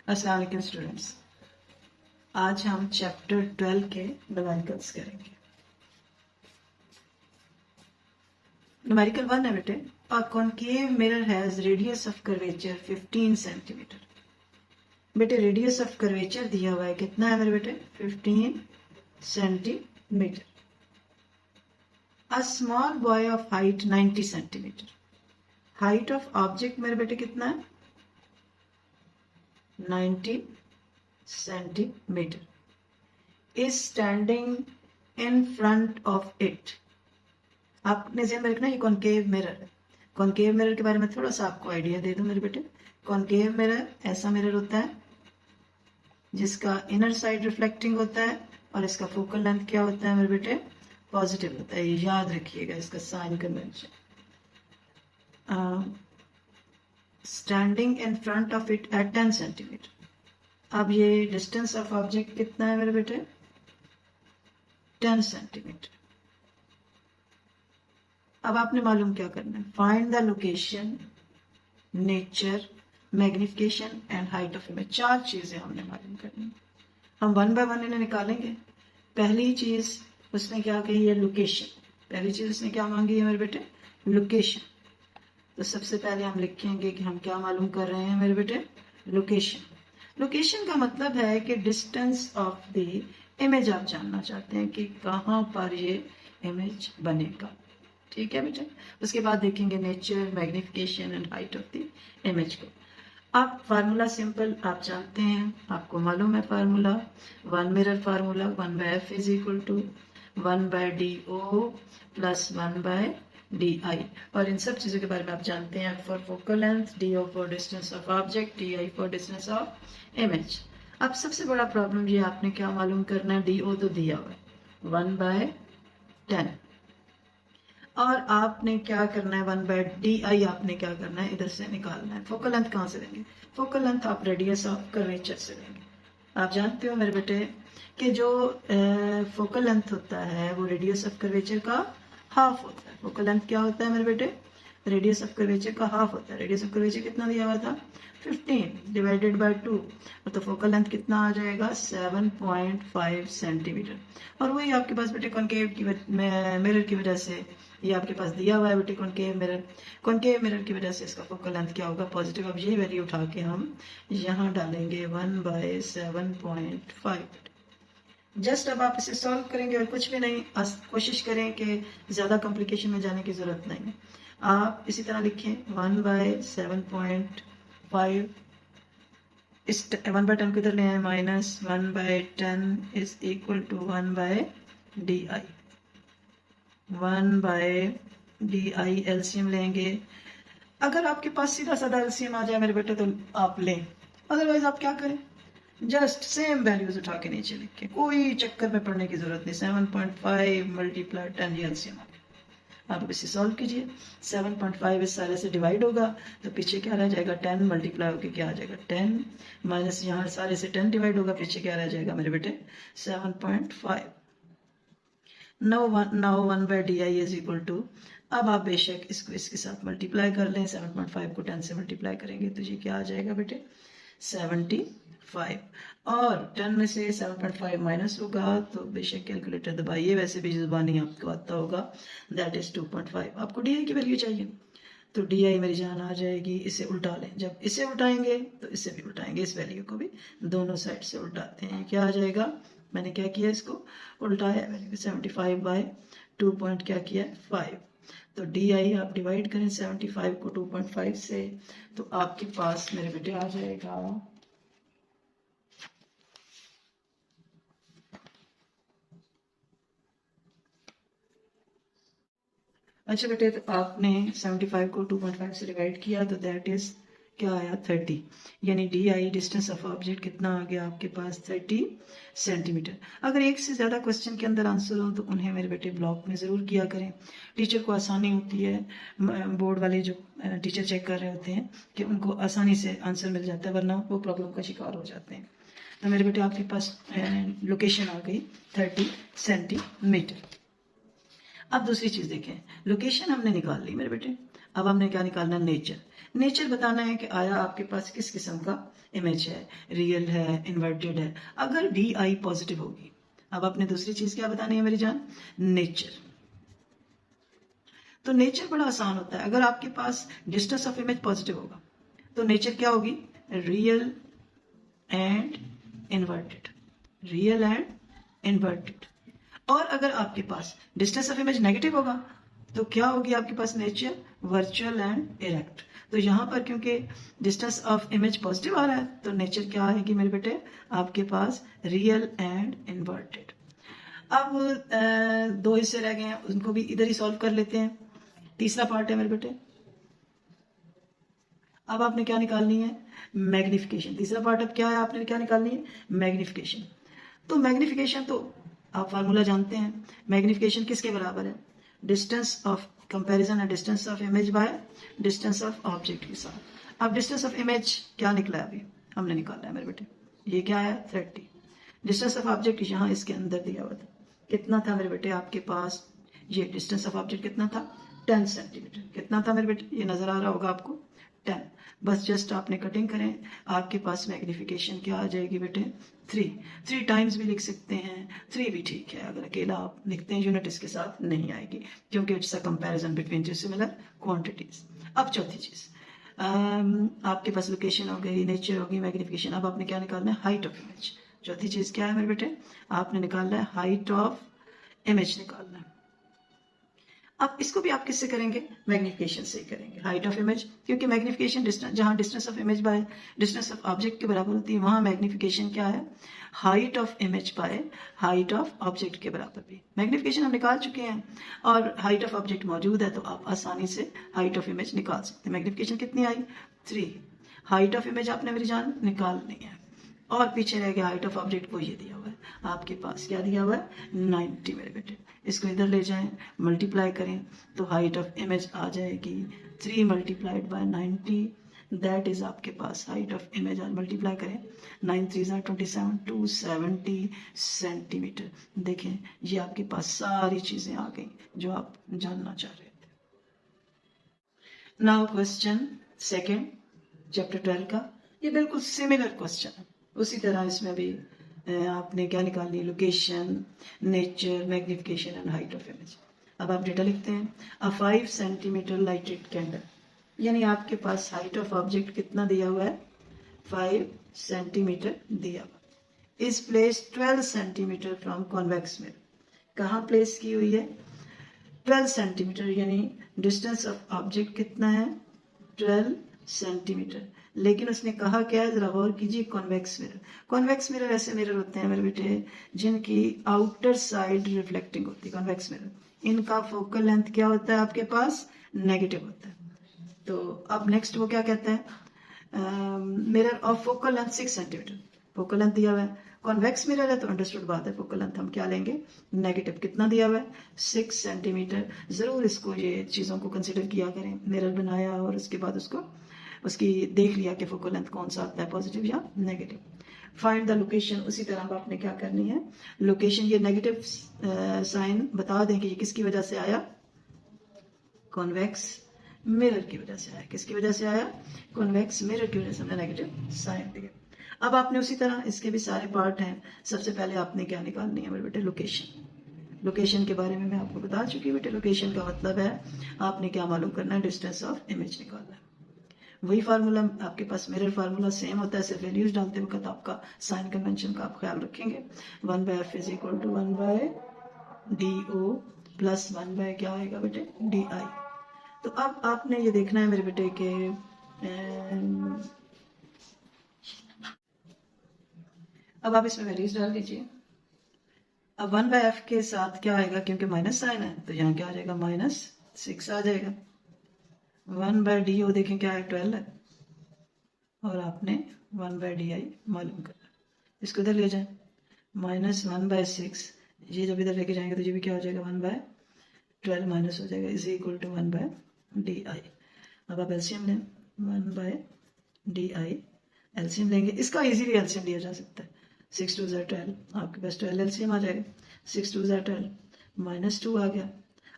अस्सलाम वालेकुम स्टूडेंट्स। आज हम चैप्टर 12 के न्यूमेरिकल्स करेंगे। न्यूमेरिकल 1 है बेटे। A concave mirror has radius of curvature 15 centimetre. बेटे रेडियस ऑफ कर्वेचर दिया हुआ है, कितना है मेरे बेटे? 15 centimetre. A small boy of height 90 centimetre. Height of object मेरे बेटे कितना है? 90 centimetre. Is standing in front of it. आपने ध्यान में रखना ये कॉनकेव मिरर है। कॉनकेव मिरर के बारे में थोड़ा सा आपको आइडिया दे दूं मेरे बेटे। कॉनकेव मिरर ऐसा मिरर होता है जिसका इनर साइड रिफ्लेक्टिंग होता है और इसका फोकल लेंथ क्या होता है मेरे बेटे? पॉजिटिव होता है। याद रखिएगा इसका sign convention. Standing in front of it at 10 centimetre. अब ये डिस्टेंस ऑफ ऑब्जेक्ट कितना है मेरे बेटे? 10 सेंटीमीटर। अब आपने मालूम क्या करना है? Find the location, nature, magnification and height of image. 4 चीजें हमने मालूम करनी है। हम 1 बाय 1 इन्हें निकालेंगे। पहली चीज उसने क्या कही है? लोकेशन। पहली चीज उसने क्या मांगी है मेरे बेटे? लोकेशन। तो सबसे पहले हम लिखेंगे कि हम क्या मालूम कर रहे हैं मेरे बेटे? लोकेशन। लोकेशन का मतलब है कि डिस्टेंस ऑफ द इमेज आप जानना चाहते हैं कि कहाँ पर ये इमेज बनेगा। ठीक है बेटा। उसके बाद देखेंगे nature, magnification and height of the image को। अब फार्मूला सिंपल आप जानते हैं, आपको मालूम है formula. 1 mirror formula 1 by F is equal to 1 by D O plus 1 by D I. और इन सब चीजों के बारे में आप जानते हैं। F for focal length, D O for distance of object, D I for distance of image. अब सबसे बड़ा प्रॉब्लम ये आपने क्या मालूम करना है? डी ओ तो दिया हुआ है 1 बाय 10 और आपने क्या करना है? 1 बाय डी आई आपने क्या करना है? इधर से निकालना है। फोकल लेंथ कहाँ से देंगे? फोकल लेंथ आप रेडियस ऑफ कर्वेचर से देंगे। आप जानते हो मेरे बेटे कि जो फोकल लेंथ होता है वो रेडियस ऑफ कर्वेचर का हाफ होता है। फोकल लेंथ क्या होता है मेरे बेटे? रेडियस ऑफ कर्वेचर का हाफ होता है। रेडियस ऑफ कर्वेचर कितना दिया हुआ था? 15 डिवाइडेड बाय 2। तो फोकल लेंथ कितना आ जाएगा? 7.5 सेंटीमीटर। और वही आपके पास बेटे कॉनकेव की मिरर की वजह से ये आपके पास दिया हुआ है बेटे कॉनकेव मिरर। कॉनकेव मिरर की वजह से इसका फोकल लेंथ क्या होगा? पॉजिटिव। अब यही वैल्यू उठा के हम यहाँ डालेंगे 1 बाय 7.5। जस्ट अब आप इसे सॉल्व करेंगे और कुछ भी नहीं। कोशिश करें कि ज्यादा कॉम्प्लिकेशन में जाने की जरूरत नहीं है। आप इसी तरह लिखें 1 बाय 7.5। इस 1 बाय 10 को इधर ले आए, minus 1 by 10 is equal to 1 by D I. 1 by D I LCM लेंगे। अगर आपके पास सीधा साधा एलसीएम आ जाए मेरे बेटे तो आप लें, अदरवाइज आप क्या करें? जस्ट सेम वैल्यूज उठा के नीचे लिख के, कोई चक्कर में पड़ने की जरूरत नहीं। 7.5 मल्टीप्लाई 10 ये एलसीएम आ गया। आप इसे सॉल्व कीजिए। 7.5 इस सारे से डिवाइड होगा तो पीछे क्या रह जाएगा? 10 मल्टीप्लाई होकर क्या आ जाएगा? 10 माइनस यहाँ सारे से 10 डिवाइड होगा, पीछे क्या रह जाएगा मेरे बेटे? 7.5। Now 1 by D I is equal to, अब आप बेशक इसको इसके साथ मल्टीप्लाई कर लें। 7.5 को 10 से मल्टीप्लाई करेंगे तो ये क्या आ जाएगा बेटे? 75। और 10 में से 7.5 माइनस होगा तो बेशक कैलकुलेटर दबाइए, वैसे भी जुबानी आपको आता होगा। That is 2.5। आपको डी आई की वैल्यू चाहिए तो डी आई मेरी जान आ जाएगी। इसे उल्टा लें, जब इसे उल्टाएंगे तो इसे भी उल्टाएंगे, इस वैल्यू को भी दोनों साइड से उल्टाते हैं। क्या आ जाएगा? मैंने क्या किया? इसको उल्टाया वैल्यू 75 बाय 2 पॉइंट क्या किया? 5। तो डी आई आप डिवाइड करें 75 को 2.5 से तो आपके पास मेरे बेटे आ जाएगा अच्छा बेटे, तो आपने 75 को 2.5 से डिवाइड किया तो दैट इज क्या आया? 30। यानी D I distance of object कितना आ गया आपके पास? 30 सेंटीमीटर। अगर एक से ज्यादा क्वेश्चन के अंदर आंसर हो तो उन्हें मेरे बेटे ब्लॉक में जरूर किया करें। टीचर को आसानी होती है, बोर्ड वाले जो टीचर चेक कर रहे होते हैं कि उनको आसानी से आंसर मिल जाता है, वरना वो प्रॉब्लम का शिकार हो जाते हैं। तो मेरे बेटे आपके पास लोकेशन आ गई 30 सेंटीमीटर। अब दूसरी चीज देखें, लोकेशन हमने निकाल ली मेरे बेटे। अब हमने क्या निकालना? नेचर। नेचर बताना है कि आया आपके पास किस किस्म का इमेज है, रियल है, इन्वर्टेड है, अगर डी आई पॉजिटिव होगी। अब आपने दूसरी चीज क्या बतानी है मेरी जान, नेचर। तो नेचर बड़ा आसान होता है। अगर आपके पास डिस्टेंस ऑफ इमेज पॉजिटिव होगा तो नेचर क्या होगी, real and inverted, real and inverted. और अगर आपके पास डिस्टेंस ऑफ इमेज नेगेटिव होगा तो क्या होगी आपके पास नेचर, वर्चुअल एंड इरेक्ट। तो यहां पर क्योंकि डिस्टेंस ऑफ इमेज पॉजिटिव आ रहा है तो नेचर क्या आएगी मेरे बेटे, आपके पास रियल एंड इन्वर्टेड। अब दो हिस्से रह गए हैं, उनको भी इधर ही सॉल्व कर लेते हैं। तीसरा पार्ट है मेरे बेटे, अब आपने क्या निकालनी है, मैग्निफिकेशन। तीसरा पार्ट अब क्या है, आपने क्या निकालनी है, मैग्निफिकेशन। तो मैग्निफिकेशन तो आप फार्मूला जानते हैं, मैग्निफिकेशन किसके बराबर है, डिस्टेंस ऑफ कंपैरिजन है, distance of image by distance of object के साथ। अब डिस्टेंस ऑफ इमेज क्या निकला है, अभी हमने निकाला है मेरे बेटे, ये क्या है 30। डिस्टेंस ऑफ ऑब्जेक्ट यहाँ इसके अंदर दिया हुआ था, कितना था मेरे बेटे आपके पास, ये डिस्टेंस ऑफ ऑब्जेक्ट कितना था 10 सेंटीमीटर। कितना था मेरे बेटे, ये नजर आ रहा होगा आपको 10। बस जस्ट आपने कटिंग करें, आपके पास मैग्निफिकेशन क्या आ जाएगी बेटे 3 टाइम्स भी लिख सकते हैं, 3 भी ठीक है। अगर अकेला आप लिखते हैं यूनिट इसके साथ नहीं आएगी क्योंकि it's a comparison between two similar quantities. अब चौथी चीज, आपके पास लोकेशन हो गई, नेचर होगी, मैग्निफिकेशन। अब आपने क्या निकालना है, हाइट ऑफ इमेज। चौथी चीज क्या है मेरे बेटे, आपने निकालना है हाइट ऑफ इमेज निकालना है। अब इसको भी आप किससे करेंगे, मैग्निफिकेशन से ही करेंगे, हाइट ऑफ इमेज। क्योंकि मैग्निफिकेशन डिस्टेंस, जहां distance of image by distance of object के बराबर होती है, वहां मैग्निफिकेशन क्या है, height of image by height of object के बराबर भी। मैग्निफिकेशन हम निकाल चुके हैं और हाइट ऑफ ऑब्जेक्ट मौजूद है तो आप आसानी से हाइट ऑफ इमेज निकाल सकते हैं। मैग्निफिकेशन कितनी आई 3, हाइट ऑफ इमेज आपने मेरी जान निकालनी है और पीछे रह गया हाइट ऑफ ऑब्जेक्ट को, ये दिया हुआ है आपके पास, क्या दिया हुआ है 90 मेरे बेटे। इसको इधर ले जाएं, मल्टीप्लाई करें तो हाइट ऑफ इमेज आ जाएगी 3 मल्टीप्लाइड बाय 90, दैट इज आपके पास हाइट ऑफ इमेज। मल्टीप्लाई करें 9 3 27, 270 सेंटीमीटर। देखें ये आपके पास सारी चीजें आ गई जो आप जानना चाह रहे थे। नाउ क्वेश्चन सेकेंड चैप्टर 12 का, ये बिल्कुल सिमिलर क्वेश्चन है। उसी तरह इसमें भी आपने क्या निकालनी है, location, nature, magnification and height of image. अब आप डेटा लिखते हैं, अ 5 सेंटीमीटर लाइटेड कैंडल, यानी आपके पास हाइट ऑफ ऑब्जेक्ट कितना दिया हुआ है 5 सेंटीमीटर दिया हुआ, is place 12 centimetre from convex mirror. कहाँ प्लेस की हुई है 12 सेंटीमीटर, यानी डिस्टेंस ऑफ ऑब्जेक्ट कितना है 12 सेंटीमीटर। लेकिन उसने कहा क्या है, जरा गौर कीजिए, कॉन्वेक्स मिरर। कॉन्वेक्स मिरर ऐसे मिरर होते हैं मेरे बेटे जिनकी आउटर साइड रिफ्लेक्टिंग होती है, कॉन्वेक्स मिरर। इनका फोकल लेंथ क्या होता है आपके पास, नेगेटिव होता है। तो अब नेक्स्ट वो क्या कहता है, mirror of focal length 6 centimetre, focal length दिया हुआ है। कॉन्वेक्स मिरर है तो अंडरस्टूड बात है, फोकल लेंथ हम क्या लेंगे नेगेटिव। कितना दिया हुआ है 6 सेंटीमीटर। जरूर इसको ये चीजों को कंसिडर किया करें, मिरर बनाया और उसके बाद उसकी देख लिया कि फोकल लेंथ कौन सा आता है, पॉजिटिव या नेगेटिव। फाइंड द लोकेशन, उसी तरह अब आपने क्या करनी है, लोकेशन, ये नेगेटिव साइन बता दें कि ये किसकी वजह से आया, कॉन्वेक्स मिरर की वजह से आया। किसकी वजह से आया, कॉन्वेक्स मिरर की वजह से हमने नेगेटिव साइन दिया। अब आपने उसी तरह इसके भी सारे पार्ट हैं। सबसे पहले आपने क्या निकालनी है मेरे बेटे, लोकेशन। लोकेशन के बारे में मैं आपको बता चुकी हूँ बेटे, लोकेशन का मतलब है आपने क्या मालूम करना है, डिस्टेंस ऑफ इमेज निकालना है। वही फार्मूला आपके पास मिरर फार्मूला सेम होता है, सिर्फ वैल्यूज डालते वक्त आपका साइन कन्वेंशन का आप ख्याल रखेंगे। 1/f is equal to 1/do plus 1 क्या आएगा बेटे di। तो अब आपने ये देखना है मेरे बेटे के अब आप इसमें वैल्यूज डाल दीजिए। अब 1/f के साथ क्या आएगा, क्योंकि माइनस साइन है तो यहाँ क्या आ जाएगा -6 आ जाएगा। 1/do देखें क्या है 12 है और आपने 1/di मालूम करना। इसको इधर ले जाएं, -1/6, ये जब इधर लेके जाएंगे तो ये भी क्या हो जाएगा 1/12 माइनस हो जाएगा, इज इक्वल टू 1/di। अब आप एलसीएम लें, 1/di एलसीएम लेंगे, इसका इजीली एलसीएम लिया जा सकता है। 6 2 12, आपके पास 12 एलसीएम आ जाएगा। 6 2 12 -2 आ गया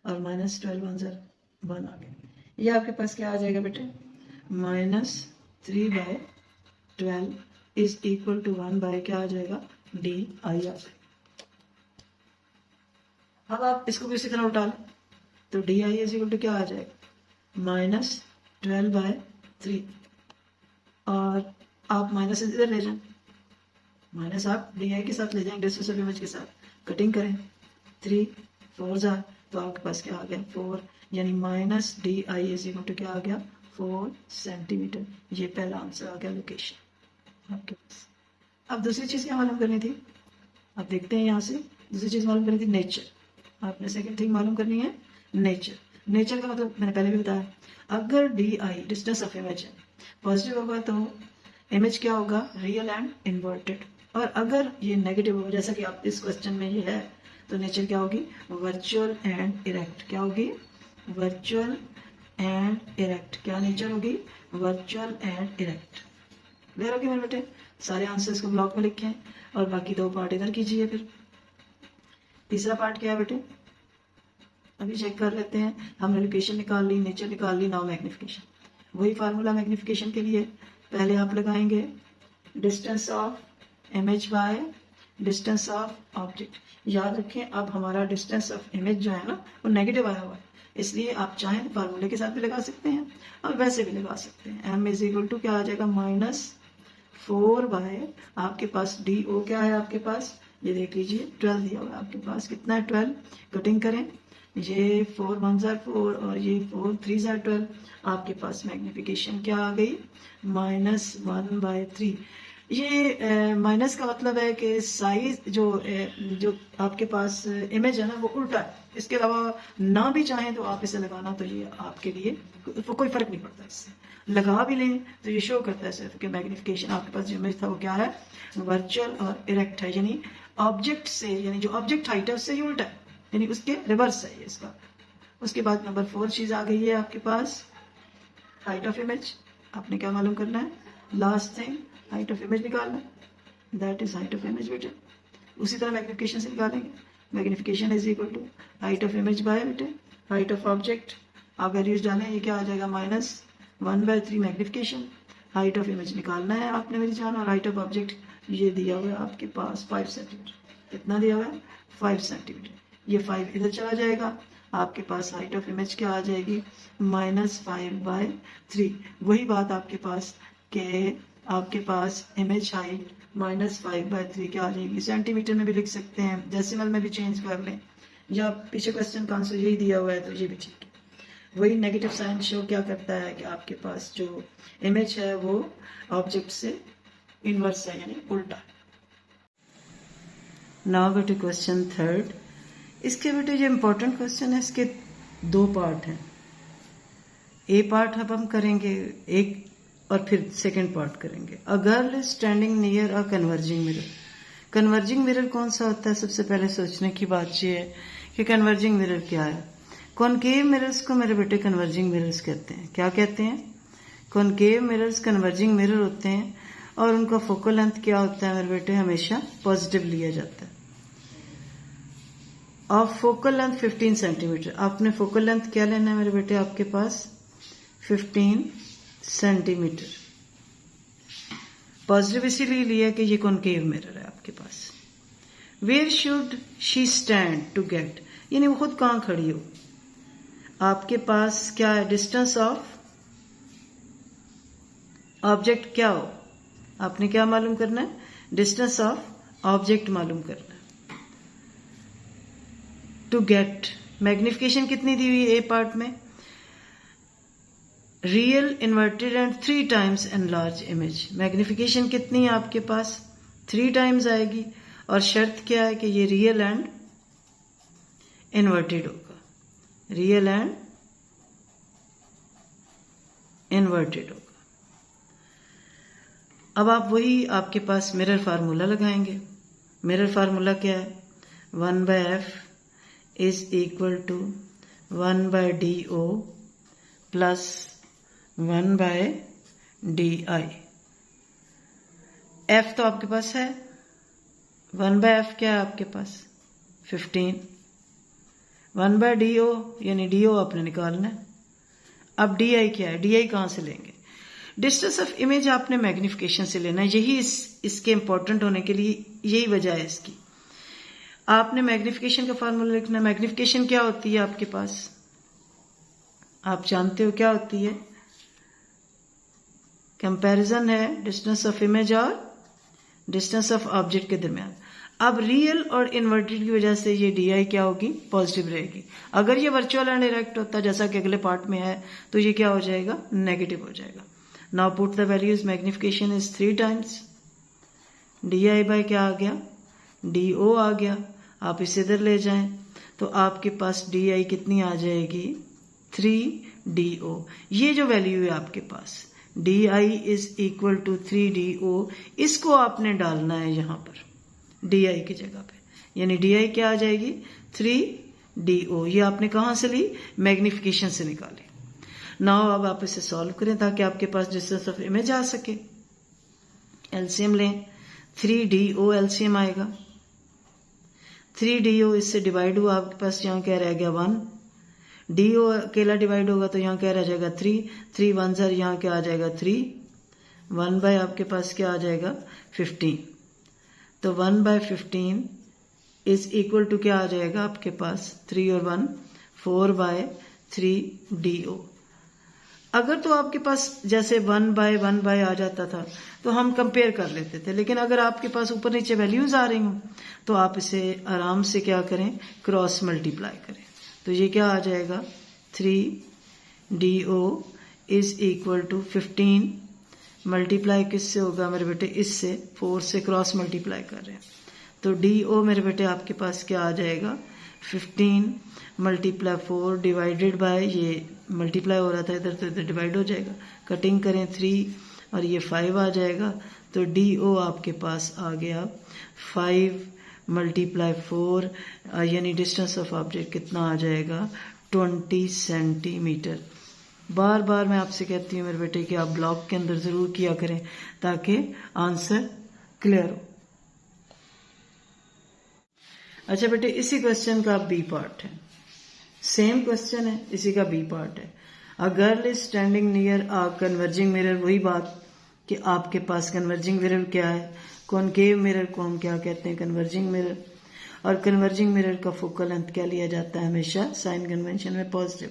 और -12 1 आ गया। ये आपके पास क्या आ जाएगा बेटे -3/12 12 इज इक्वल टू 1 बाय क्या आ जाएगा, डी आई आ जाएगा। अब आप इसको भी उसी तरह उल्टा लें तो D I is equal to क्या आ जाएगा, -12/3। और आप माइनस इधर ले जाएं, माइनस आप डी आई के साथ ले जाएंगे, डिस्टेंस ऑफ इमेज के साथ कटिंग करें, 3 4 जा तो आपके पास क्या आ गया 4, यानी minus D I is equal to क्या आ गया 4 सेंटीमीटर। ये पहला आंसर आ गया लोकेशन आपके पास। अब दूसरी चीज क्या मालूम करनी थी, अब देखते हैं यहाँ से दूसरी चीज मालूम करनी थी नेचर। आपने सेकंड थिंग मालूम करनी है नेचर। नेचर का मतलब मैंने पहले भी बताया, अगर D I distance of image है पॉजिटिव होगा तो इमेज क्या होगा, रियल एंड इन्वर्टेड। और अगर ये नेगेटिव होगा, जैसा कि आप इस क्वेश्चन में ये है, तो नेचर क्या होगी, वर्चुअल एंड इरेक्ट। क्या होगी, वर्चुअल एंड इरेक्ट। क्या नेचर होगी, वर्चुअल एंड इरेक्ट। क्लियर होगी मेरे बेटे, सारे आंसर्स को ब्लॉक में लिखे और बाकी 2 पार्ट इधर कीजिए। फिर तीसरा पार्ट क्या है बेटे, अभी चेक कर लेते हैं। हमने लोकेशन निकाल ली, नेचर निकाल ली, नाउ मैग्निफिकेशन। वही फार्मूला मैग्निफिकेशन के लिए, पहले आप लगाएंगे distance of image by distance of object. याद रखें अब हमारा डिस्टेंस ऑफ इमेज जो है ना वो नेगेटिव आया हुआ है, इसलिए आप चाहें फार्मूले के साथ भी लगा सकते हैं और वैसे भी लगा सकते हैं। m इज इक्वल टू क्या आ जाएगा, -4 बाय आपके पास डी ओ क्या है आपके पास, ये देख लीजिए 12 दिया हुआ है आपके पास। कितना है 12, कटिंग करें, ये 4 1 4 और ये 4 3 12। आपके पास मैग्निफिकेशन क्या आ गई, -1/3। ये माइनस का मतलब है कि साइज जो आपके पास इमेज है ना वो उल्टा है। इसके अलावा ना भी चाहें तो आप इसे लगाना तो ये आपके लिए कोई फर्क नहीं पड़ता, इससे लगा भी लें तो ये शो करता है सिर्फ कि मैग्निफिकेशन आपके पास जो इमेज था वो क्या है, वर्चुअल और इरेक्ट है, यानी ऑब्जेक्ट से, यानी जो ऑब्जेक्ट हाइट है उससे ये उल्टा है, यानी उसके रिवर्स है ये इसका। उसके बाद नंबर 4 चीज आ गई है आपके पास, हाइट ऑफ इमेज। आपने क्या मालूम करना है, last thing height of image निकालना, that is height of image बेटे। उसी तरह मैग्निफिकेशन से निकालेंगे, magnification is equal to height of image by बेटे हाइट ऑफ ऑब्जेक्ट। आप वैल्यूज डालें, ये क्या आ जाएगा, -1/3 मैग्निफिकेशन। हाइट ऑफ इमेज निकालना है आपने मेरी जान, और हाइट ऑफ ऑब्जेक्ट ये दिया हुआ है आपके पास 5 सेंटीमीटर। कितना दिया हुआ है, 5 सेंटीमीटर। ये 5 इधर चला जाएगा, आपके पास हाइट ऑफ इमेज क्या आ जाएगी, -5/3। वही बात आपके पास के आपके पास इमेज हाइट -5/3 क्या आ जाएगी, सेंटीमीटर में भी लिख सकते हैं, डेसिमल में भी चेंज कर लें, या पीछे क्वेश्चन का आंसर यही दिया हुआ है तो ये भी ठीक है। वही नेगेटिव साइन शो क्या करता है कि आपके पास जो इमेज है वो ऑब्जेक्ट से इनवर्स है, यानी उल्टा। नाउ बेटे क्वेश्चन 3। इसके बेटे जो इम्पोर्टेंट क्वेश्चन है इसके 2 पार्ट हैं। ए पार्ट अब हम करेंगे एक और फिर सेकंड पार्ट करेंगे। A girl is standing near a converging mirror. Converging mirror कौन सा होता है, सबसे पहले सोचने की बात यह है कि कन्वर्जिंग मिरर क्या है। कॉनकेव मिरर्स को मेरे बेटे कन्वर्जिंग मिरर्स कहते हैं। क्या कहते हैं, कॉनकेव मिरर्स कन्वर्जिंग मिरर होते हैं और उनका फोकल लेंथ क्या होता है मेरे बेटे, हमेशा पॉजिटिव लिया जाता है। Of focal length 15 centimetre. आपने फोकल लेंथ क्या लेना है मेरे बेटे, आपके पास 15 सेंटीमीटर। पॉजिटिव इसीलिए लिया कि ये कॉनकेव मिरर है आपके पास। Where should she stand to get, यानी वो खुद कहां खड़ी हो। आपके पास क्या है, डिस्टेंस ऑफ ऑब्जेक्ट क्या हो, आपने क्या मालूम करना है, डिस्टेंस ऑफ ऑब्जेक्ट मालूम करना है। टू गेट मैग्निफिकेशन कितनी दी हुई है ए पार्ट में, real inverted and 3 times enlarge image. Magnification कितनी है आपके पास, 3 टाइम्स आएगी, और शर्त क्या है कि ये रियल एंड इन्वर्टेड होगा, रियल एंड इन्वर्टेड होगा। अब आप वही आपके पास मिरर फार्मूला लगाएंगे। मिरर फार्मूला क्या है, 1/f is equal to 1/do plus 1/di। f तो आपके पास है, 1/f क्या है आपके पास 15, 1/do यानी do आपने निकालना है। अब di क्या है, di कहां से लेंगे, डिस्टेंस ऑफ इमेज आपने मैग्निफिकेशन से लेना है, यही इसके इंपॉर्टेंट होने के लिए यही वजह है इसकी। आपने मैग्निफिकेशन का फार्मूला लिखना। मैग्निफिकेशन क्या होती है आपके पास, आप जानते हो क्या होती है? कंपैरिजन है डिस्टेंस ऑफ इमेज और डिस्टेंस ऑफ ऑब्जेक्ट के दरमियान। अब रियल और इन्वर्टेड की वजह से ये डी क्या होगी, पॉजिटिव रहेगी। अगर ये वर्चुअल एंड डायरेक्ट होता जैसा कि अगले पार्ट में है तो ये क्या हो जाएगा, नेगेटिव हो जाएगा। Now put the values, magnification is 3 times D by क्या आ गया, DO आ गया। आप इसे इधर ले जाएं तो आपके पास डी कितनी आ जाएगी, 3DO। ये जो वैल्यू है आपके पास D is equal to 3DO, इसको आपने डालना है यहां पर डी की जगह पे, यानी डी क्या आ जाएगी, 3DO। ये आपने कहां से ली, मैग्निफिकेशन से निकाली। नाउ अब आप इसे सॉल्व करें ताकि आपके पास डिस्टेंस ऑफ इमेज आ सके। एलसीएम लें, 3DO एलसीएम आएगा, 3DO इससे डिवाइड हुआ, आपके पास यहाँ क्या रह गया 1, DO अकेला डिवाइड होगा तो यहाँ क्या रह जाएगा 3, 3 1 सर यहाँ क्या आ जाएगा 3, 1 बाय आपके पास क्या आ जाएगा 15, तो 1 बाय 15 इज इक्वल टू क्या आ जाएगा आपके पास 3 और 1 4 बाय 3DO। अगर तो आपके पास जैसे 1 बाय आ जाता था तो हम कंपेयर कर लेते थे, लेकिन अगर आपके पास ऊपर नीचे वैल्यूज आ रही हूं तो आप इसे आराम से क्या करें, क्रॉस मल्टीप्लाई करें। तो ये क्या आ जाएगा 3DO is equal to 15 multiply किससे होगा मेरे बेटे, इससे 4 से क्रॉस मल्टीप्लाई कर रहे हैं तो DO मेरे बेटे आपके पास क्या आ जाएगा 15 मल्टीप्लाई 4 डिवाइडेड बाय, ये मल्टीप्लाई हो रहा था इधर तो इधर डिवाइड हो जाएगा, कटिंग करें 3 और ये 5 आ जाएगा तो DO आपके पास आ गया 5 मल्टीप्लाई 4, यानी डिस्टेंस ऑफ ऑब्जेक्ट कितना आ जाएगा 20 सेंटीमीटर। बार बार मैं आपसे कहती हूँ मेरे बेटे कि आप ब्लॉक के अंदर जरूर किया करें ताकि आंसर क्लियर हो। अच्छा बेटे, इसी क्वेश्चन का बी पार्ट है, सेम क्वेश्चन है, इसी का बी पार्ट है। A girl is standing near a converging mirror, वही बात कि आपके पास कन्वर्जिंग मिरर क्या है, कॉनकेव मिरर को हम क्या कहते हैं, कन्वर्जिंग मिरर। और कन्वर्जिंग मिरर का फोकल लेंथ क्या लिया जाता है, हमेशा साइन कन्वेंशन में पॉजिटिव।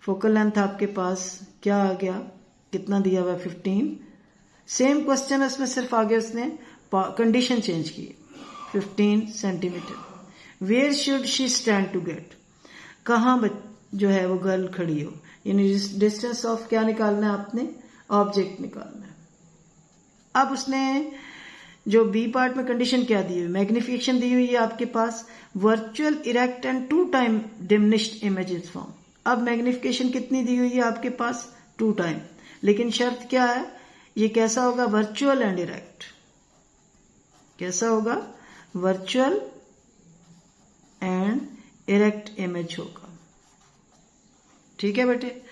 फोकल लेंथ आपके पास क्या आ गया, कितना दिया हुआ 15। सेम क्वेश्चन है, उसमें सिर्फ आगे उसने कंडीशन चेंज की, 15 centimetre. Where should she stand to get, कहाँ जो है वो गर्ल खड़ी हो, यानी डिस्टेंस ऑफ क्या निकालना है आपने, ऑब्जेक्ट निकालना है। अब उसने जो बी पार्ट में कंडीशन क्या दी हुई, मैग्निफिकेशन दी हुई है आपके पास virtual erect and 2 time diminished images form. अब मैग्निफिकेशन कितनी दी हुई है आपके पास 2 टाइम, लेकिन शर्त क्या है, ये कैसा होगा, वर्चुअल एंड इरेक्ट। कैसा होगा, वर्चुअल एंड इरेक्ट इमेज होगा। ठीक है बेटे।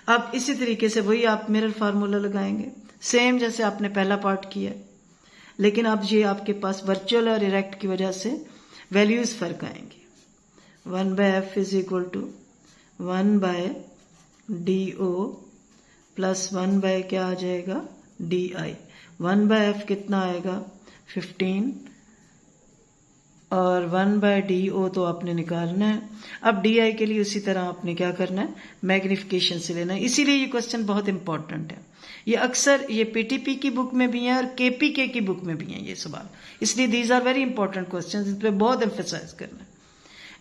अब इसी तरीके से वही आप मिरर फार्मूला लगाएंगे, सेम जैसे आपने पहला पार्ट किया, लेकिन अब ये आपके पास वर्चुअल और इरेक्ट की वजह से वैल्यूज फर्क आएंगे। 1/f is equal to 1/DO plus 1 क्या आ जाएगा DI। 1/f कितना आएगा 15 और 1/DO तो आपने निकालना है। अब DI के लिए उसी तरह आपने क्या करना है, मैग्निफिकेशन से लेना है। इसीलिए ये क्वेश्चन बहुत इंपॉर्टेंट है, ये अक्सर ये PTP की बुक में भी है और KPK की बुक में भी है ये सवाल, इसलिए these are very important question, इस पर बहुत एम्फेसाइज करना है।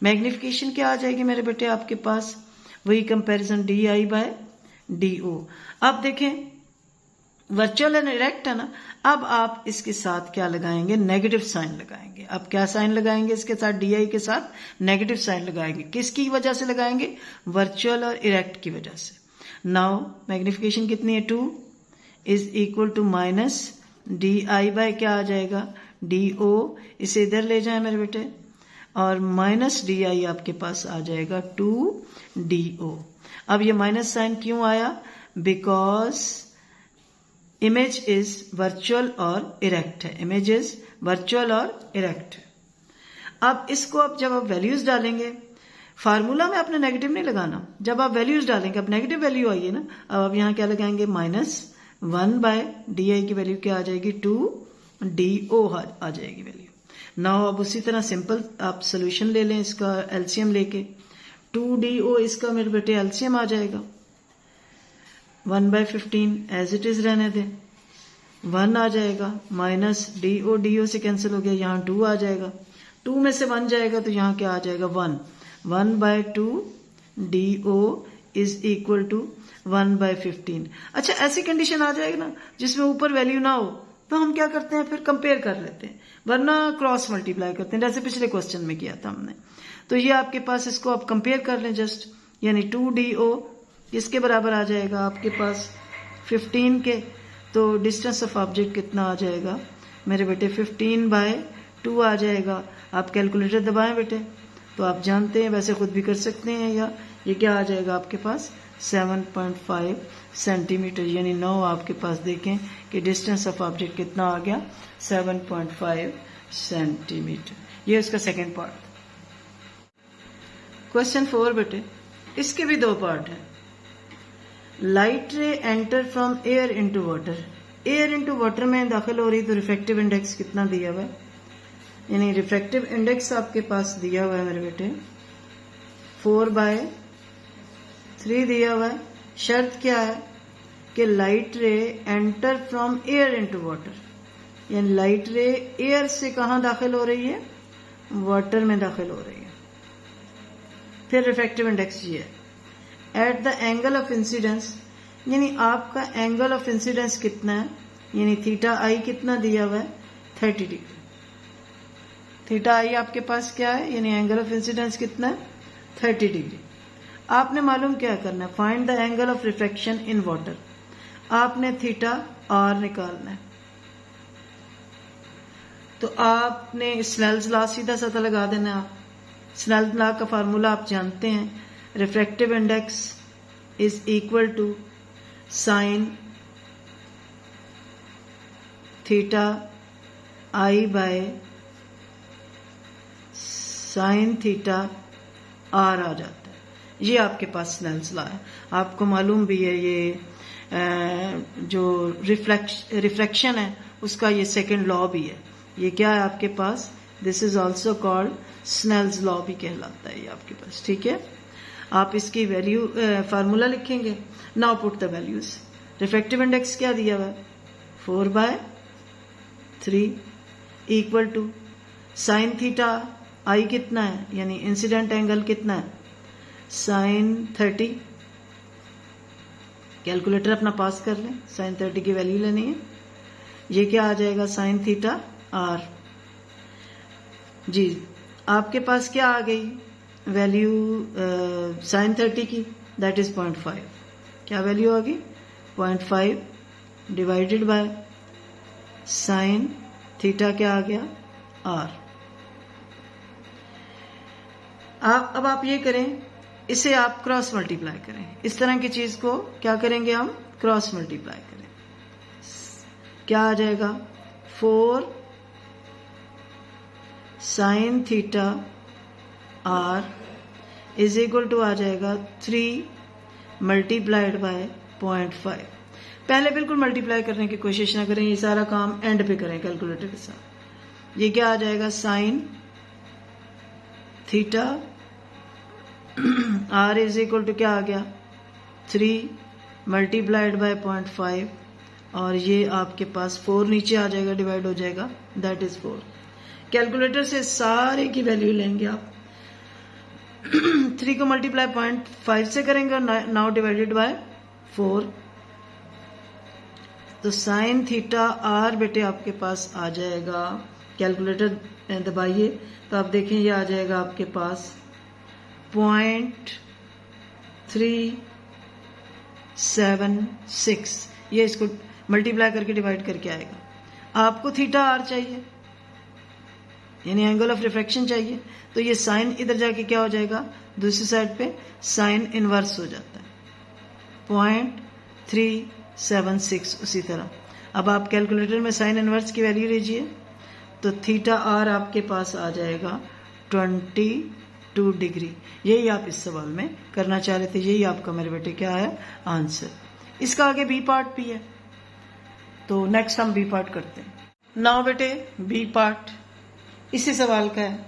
मैग्निफिकेशन क्या आ जाएगी मेरे बेटे आपके पास, वही कंपैरिजन DI/DO। अब देखें वर्चुअल एंड इरेक्ट है ना, अब आप इसके साथ क्या लगाएंगे, नेगेटिव साइन लगाएंगे। अब क्या साइन लगाएंगे इसके साथ, DI के साथ नेगेटिव साइन लगाएंगे। किसकी वजह से लगाएंगे, वर्चुअल और इरेक्ट की वजह से। नाउ मैग्निफिकेशन कितनी है 2 is equal to minus DI क्या आ जाएगा DO, इसे इधर ले जाए मेरे बेटे, और माइनस DI आपके पास आ जाएगा 2DO। अब ये माइनस साइन क्यों आया, बिकॉज इमेज इज वर्चुअल और इरेक्ट है, इमेज इज वर्चुअल और इरेक्ट है। अब इसको अब जब आप वैल्यूज डालेंगे, फार्मूला में आपने नेगेटिव नहीं लगाना, जब आप वैल्यूज डालेंगे, अब नेगेटिव वैल्यू आई है ना, अब आप यहाँ क्या लगाएंगे, माइनस 1/di की वैल्यू क्या आ जाएगी, 2do आ जाएगी वैल्यू। नाउ अब उसी तरह सिंपल आप सोल्यूशन ले लें इसका एलसीएम लेके, 2do इसका मेरे बेटे एलसीएम आ जाएगा 1/15 एज इट इज रहने दें, 1 आ जाएगा माइनस do से कैंसिल हो गया, यहाँ 2 आ जाएगा, 2 में से 1 जाएगा तो यहाँ क्या आ जाएगा 1, 1/2 do इज इक्वल टू 1/15। अच्छा ऐसी कंडीशन आ जाएगी ना जिसमें ऊपर वैल्यू ना हो तो हम क्या करते हैं फिर कंपेयर कर लेते हैं, वरना क्रॉस मल्टीप्लाई करते हैं जैसे पिछले क्वेश्चन में किया था हमने। तो ये आपके पास इसको आप कंपेयर कर लें जस्ट, यानी 2do इसके बराबर आ जाएगा आपके पास 15 के, तो डिस्टेंस ऑफ ऑब्जेक्ट कितना आ जाएगा मेरे बेटे 15/2 आ जाएगा। आप कैलकुलेटर दबाएं बेटे, तो आप जानते हैं वैसे खुद भी कर सकते हैं, या ये क्या आ जाएगा आपके पास 7.5 सेंटीमीटर, यानी 9 आपके पास देखें कि डिस्टेंस ऑफ ऑब्जेक्ट कितना आ गया 7.5 सेंटीमीटर। ये उसका सेकेंड पार्ट। क्वेश्चन 4 बेटे, इसके भी 2 पार्ट हैं। लाइट रे enter from air into water, air into water में दाखिल हो रही तो रिफ्रैक्टिव इंडेक्स कितना दिया हुआ है, यानी रिफ्रैक्टिव इंडेक्स आपके पास दिया हुआ है मेरे बेटे 4/3 दिया हुआ है। शर्त क्या है कि लाइट रे enter from air into water, यानी लाइट रे एयर से कहाँ दाखिल हो रही है, वाटर में दाखिल हो रही है। फिर रिफ्रैक्टिव इंडेक्स ये है। At the angle of incidence, यानी आपका एंगल ऑफ इंसिडेंस कितना है, यानी थीटा आई कितना दिया हुआ है 30 डिग्री। थीटा आई आपके पास क्या है, यानी एंगल ऑफ इंसिडेंस कितना है 30 डिग्री। आपने मालूम क्या करना है, find the angle of refraction in water. आपने थीटा आर निकालना है, तो आपने स्नेल्स लॉ सीधा साधा लगा देना है। आप स्नेल्स लॉ का फार्मूला आप जानते हैं, refractive index is equal to sine theta I by sine theta R आ जाता है। ये आपके पास स्नेल्स लॉ है, आपको मालूम भी है ये जो रिफ्रैक्शन है उसका ये सेकंड लॉ भी है। ये क्या है आपके पास, this is also called Snell's law भी कहलाता है ये आपके पास, ठीक है। आप इसकी वैल्यू फार्मूला लिखेंगे, now put the values. Refractive index क्या दिया हुआ है 4/3 इक्वल टू साइन थीटा आई कितना है, यानी इंसिडेंट एंगल कितना है साइन 30। कैलकुलेटर अपना पास कर लें, साइन 30 की वैल्यू लेनी है। ये क्या आ जाएगा साइन थीटा आर। जी आपके पास क्या आ गई वैल्यू साइन 30 की, दैट इज 0.5। क्या वैल्यू आ गई 0.5 डिवाइडेड बाय साइन थीटा क्या आ गया आर। अब आप ये करें, इसे आप क्रॉस मल्टीप्लाई करें, इस तरह की चीज को क्या करेंगे हम क्रॉस मल्टीप्लाई करें। क्या आ जाएगा 4 sine theta R is equal to आ जाएगा 3 मल्टीप्लाइड बाय 0.5। पहले बिल्कुल मल्टीप्लाई करने की कोशिश ना करें, ये सारा काम एंड पे करें कैलकुलेटर के साथ। ये क्या आ जाएगा sine theta R is equal to क्या आ गया 3 मल्टीप्लाइड बाय 0.5, और ये आपके पास 4 नीचे आ जाएगा, डिवाइड हो जाएगा, दैट इज 4। कैलकुलेटर से सारे की वैल्यू लेंगे आप 3 को मल्टीप्लाई 0.5 से करेंगे, नाउ डिवाइडेड बाय 4, तो साइन थीटा आर बेटे आपके पास आ जाएगा। कैलकुलेटर दबाइए तो आप देखें ये आ जाएगा आपके पास 0.376। ये इसको मल्टीप्लाई करके डिवाइड करके आएगा। आपको थीटा आर चाहिए, यानी एंगल ऑफ रिफ्रैक्शन चाहिए, तो ये साइन इधर जाके क्या हो जाएगा दूसरी साइड पे साइन इनवर्स हो जाता है 0.376। उसी तरह अब आप कैलकुलेटर में साइन इनवर्स की वैल्यू लीजिए, तो थीटा आर आपके पास आ जाएगा 22 डिग्री। यही आप इस सवाल में करना चाह रहे थे, यही आपका मेरे बेटे क्या है आंसर। इसका आगे बी पार्ट भी है, तो नेक्स्ट हम बी पार्ट करते हैं। नाउ बेटे बी पार्ट इसी सवाल का है।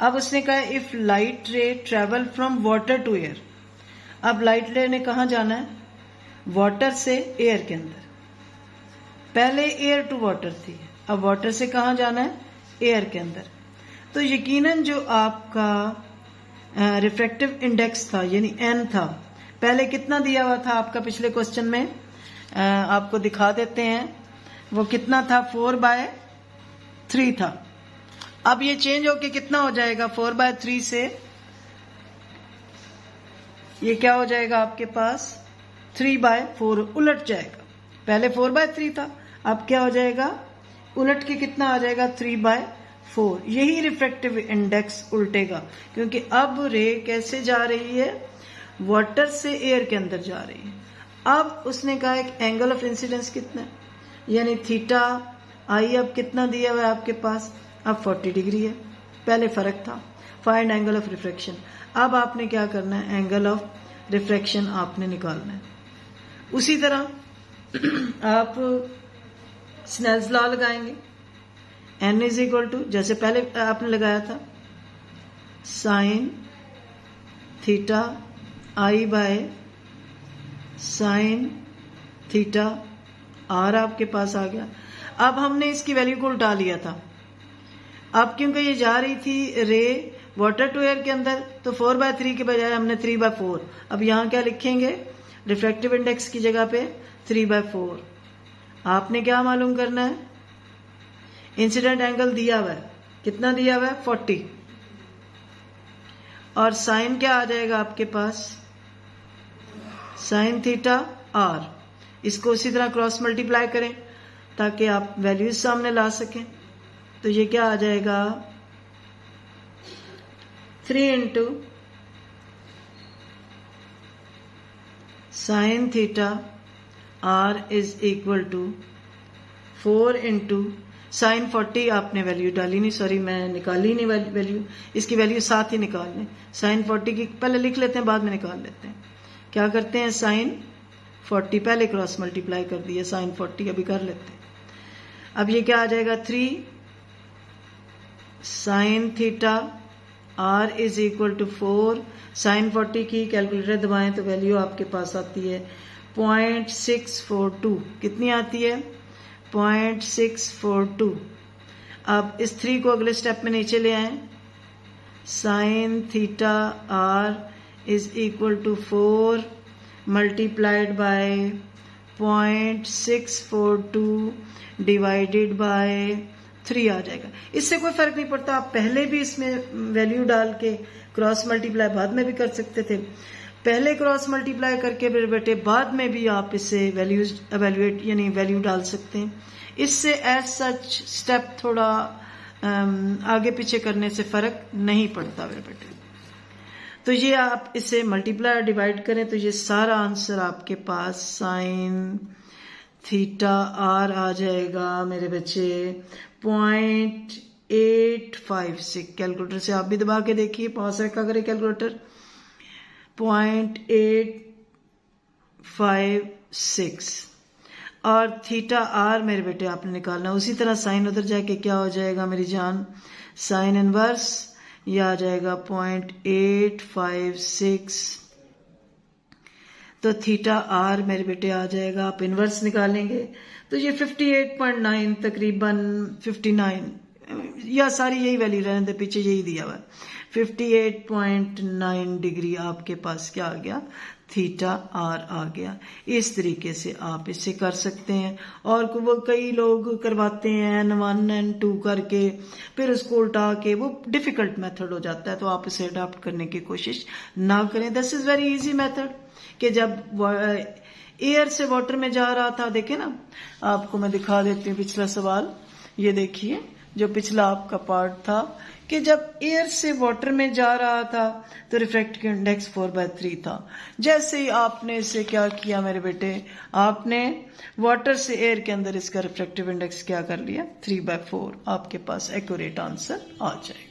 अब उसने कहा if light ray travel from water to air. अब लाइट रे ने कहाँ जाना है? वाटर से एयर के अंदर। पहले एयर टू वाटर थी, अब वाटर से कहाँ जाना है? एयर के अंदर। तो यकीनन जो आपका रिफ्रैक्टिव इंडेक्स था यानी एन था, पहले कितना दिया हुआ था आपका पिछले क्वेश्चन में, आपको दिखा देते हैं वो कितना था, 4/3 था। अब ये चेंज होके कितना हो जाएगा? 4/3 से ये क्या हो जाएगा आपके पास? 3/4 उलट जाएगा। पहले 4/3 था, अब क्या हो जाएगा? उलट के कितना आ जाएगा? 3/4। यही रिफ्रैक्टिव इंडेक्स उल्टेगा, क्योंकि अब रे कैसे जा रही है? वाटर से एयर के अंदर जा रही है। अब उसने कहा एक एंगल ऑफ इंसिडेंस कितना है, यानी थीटा आई अब कितना दिया हुआ है आपके पास? अब 40 डिग्री है, पहले फर्क था। Find angle of refraction. अब आपने क्या करना है? एंगल ऑफ रिफ्रैक्शन आपने निकालना है। उसी तरह आप स्नेल्स लॉ लगाएंगे। n इज इक्वल टू, जैसे पहले आपने लगाया था, sine theta I by sine theta R आपके पास आ गया। अब हमने इसकी वैल्यू को उल्टा लिया था। अब क्योंकि ये जा रही थी रे वाटर टू एयर के अंदर, तो 4/3 के बजाय हमने 3/4। अब यहां क्या लिखेंगे? रिफ्रैक्टिव इंडेक्स की जगह पे 3/4। आपने क्या मालूम करना है? इंसिडेंट एंगल दिया हुआ है, कितना दिया हुआ है? 40। और साइन क्या आ जाएगा आपके पास? Sign theta are. इसको उसी तरह क्रॉस मल्टीप्लाई करें ताकि आप वैल्यूज सामने ला सकें। तो ये क्या आ जाएगा? 3 into sine theta R is equal to 4 into sine 40। आपने वैल्यू डाली नहीं, सॉरी मैं निकाली नहीं वैल्यू, इसकी वैल्यू साथ ही निकाल लें। साइन 40 की पहले लिख लेते हैं, बाद में निकाल लेते हैं। क्या करते हैं? साइन 40 पहले क्रॉस मल्टीप्लाई कर दिया, साइन 40 अभी कर लेते हैं। अब ये क्या आ जाएगा? 3 sine theta R is equal to 4। Sine 40 की कैलकुलेटर दबाएं तो वैल्यू आपके पास आती है 0.642। कितनी आती है? 0.642। अब इस 3 को अगले स्टेप में नीचे ले आए। Sine theta R is equal to 4 multiplied by 0.642 divided by 3 आ जाएगा। इससे कोई फर्क नहीं पड़ता, आप पहले भी इसमें वैल्यू डाल के क्रॉस मल्टीप्लाई बाद में भी कर सकते थे। पहले क्रॉस मल्टीप्लाई करके मेरे बेटे बाद में भी आप इससे वैल्यूज एवेल्युएट यानी वैल्यू डाल सकते हैं। इससे एज सच स्टेप थोड़ा आगे पीछे करने से फर्क नहीं पड़ता मेरे बेटे। तो ये आप इसे मल्टीप्लाई डिवाइड करें तो ये सारा आंसर आपके पास साइन थीटा आर आ जाएगा मेरे बच्चे 0.856। कैलकुलेटर से आप भी दबा के देखिए, पास रखा करें कैलकुलेटर। 0.856 और थीटा आर मेरे बेटे आपने निकालना। उसी तरह साइन उधर जाके क्या हो जाएगा मेरी जान? साइन इनवर्स ये आ जाएगा 0.856। तो थीटा आर मेरे बेटे आ जाएगा, आप इनवर्स निकालेंगे तो ये 58.9 तकरीबन 59 या सारी यही वैल्यू रहने दे, पीछे यही दिया हुआ है। 58.9 डिग्री आपके पास क्या आ गया? थीटा आर आ गया। इस तरीके से आप इसे कर सकते हैं। और वो कई लोग करवाते हैं N1 N2 करके, फिर उसको उल्टा के, वो डिफिकल्ट मेथड हो जाता है, तो आप इसे अडॉप्ट करने की कोशिश ना करें। This is very easy method कि जब एयर से वाटर में जा रहा था, देखे ना, आपको मैं दिखा देती हूँ पिछला सवाल। ये देखिए जो पिछला आपका पार्ट था कि जब एयर से वाटर में जा रहा था तो रिफ्रैक्टिव इंडेक्स 4/3 था। जैसे ही आपने इसे क्या किया मेरे बेटे, आपने वाटर से एयर के अंदर इसका रिफ्रैक्टिव इंडेक्स क्या कर लिया? 3/4। आपके पास एक्यूरेट आंसर आ जाएगा।